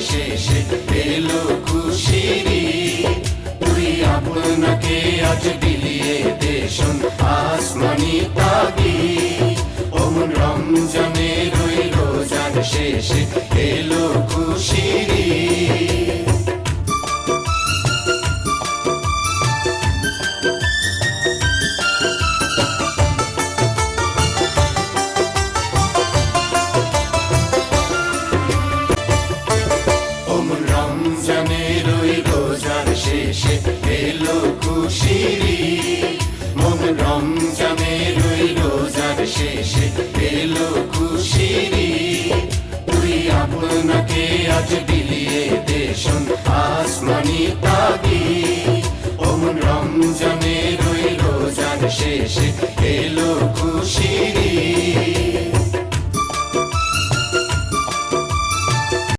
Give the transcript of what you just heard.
শেষে এলো খুশির ঈদ। তুই আপনাকে আজ বিলিয়ে দে শোন আসমানি তাগিদ। ওমন রমজানের ওই রোজার শেষে এলো খুশির ঈদ। রমজানের ওই রোজার শেষে এলো খুশির ঈদ। মোম রমজানের ওই রোজার শেষে এলো খুশির ঈদ। তুই আপনাকে আজ বিলিয়ে দে শোন আসমানি তাগিদ। ওমন রমজানের ওই রোজার শেষে এলো খুশির